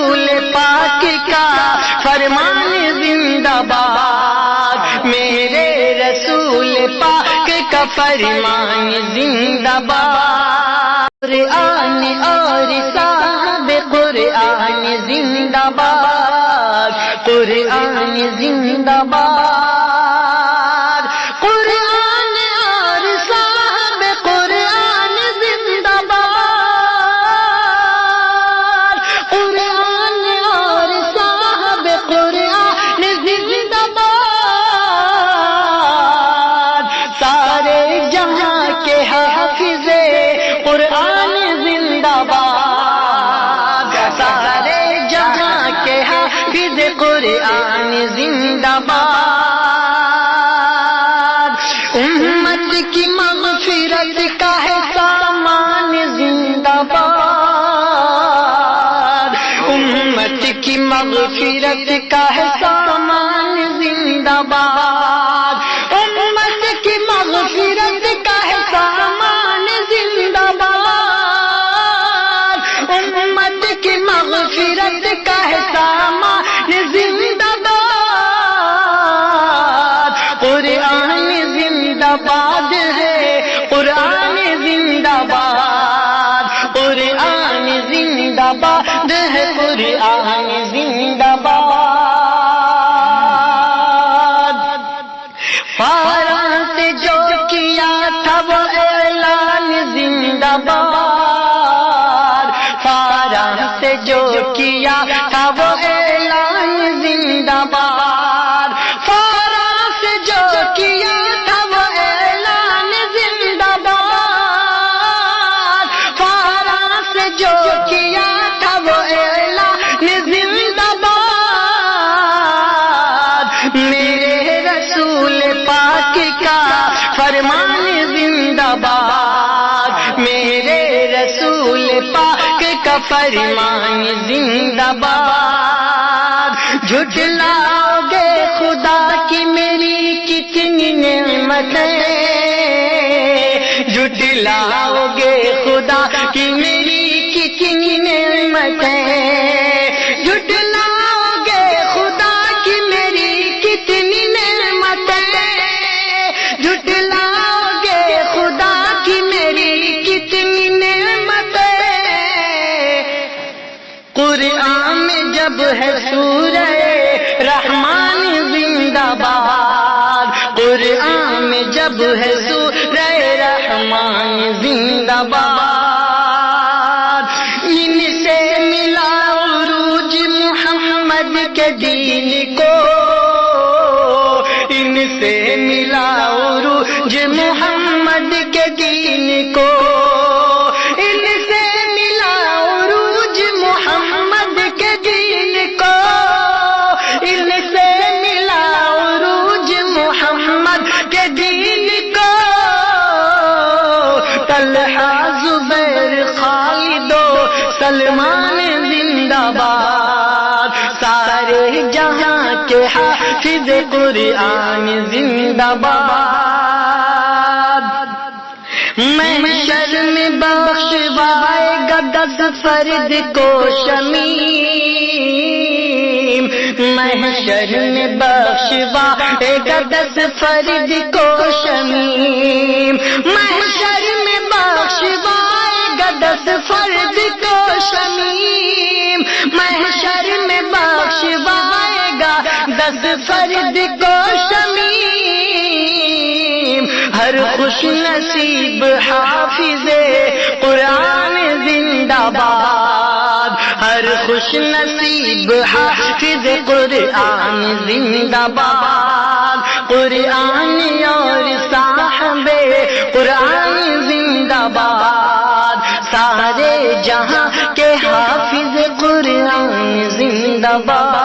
رسول پاک کا فرمان زندہ باد، میرے رسول پاک کا فرمان زندہ باد، قرآن اور صاحب قرآن زندہ باد، قرآن زندہ باد، قرآن اور صاحب قرآن زندہ باد، قرآن اور صاحب قرآن زندہ باد، سارے جہاں کے حافظ قرآن زندہ باد، سارے جہاں کے حافظ قرآن زندہ باد، امت کی مغفرت کا ہے سامان زندہ باد، امت کی مغفرت کا ہے سامان زندہ باد، امت کی مغفرت کا ہے سامان زندہ باد، امت کی مغفرت کا ہے سامان زندہ باد، قرآن زندہ باد ہے، قرآن زندہ باد، قرآن زندہ باد ہے، قرآن زندہ باد، فاراں سے جو کیا تھا وہ اعلان زندہ باد، فاراں سے جو کیا تھا وہ اعلان زندہ باد، فاراں سے جو کیا تھا وہ اعلان زندہ باد، فاراں سے جو کیا تھا وہ اعلان زندہ باد، میرے رسول پاک کا فرمان زندہ باد، میرے رسول پاک کا فرمان زندہ باد، جھٹلاؤ گے خدا کی میری کتنی نعمتیں، جھٹلاؤ گے خدا کی میری کتنی نعمتیں، جھٹلاؤ گے خدا کی میری کتنی نعمتیں، جھٹلاؤ گے خدا کی میری کتنی نعمتیں، قرآن میں جب ہے سورہ رحمان زندہ باد، قرآن میں جب ہے سورہ رحمان زندہ باد، ان سے ملا عروج محمد کے دین کو، ان سے ملا عروج محمد کے دین کو، ان سے ملا عروج محمد کے دین کو، ان سے ملا عروج محمد کے دین کو، طلحہ زبیر خالد و سلمان زندہ باد، سارے جہاں کے حافظ قرآن زندہ باد، محشر میں بخشوائے گا 10 فرد کو شمیم، محشر میں بخشوائے گا 10 فرد کو شمیم، محشر میں بخشوائے گا 10 فرد کو شمیم، محشر میں بخشوائے گا 10 فرد کو شمیم، ہر خوش نصیب حافظ قرآن زندہ باد، ہر خوش نصیب حافظ قرآن زندہ باد، قرآن اور صاحب قرآن زندہ باد، سارے جہاں کے حافظ قرآن زندہ باد۔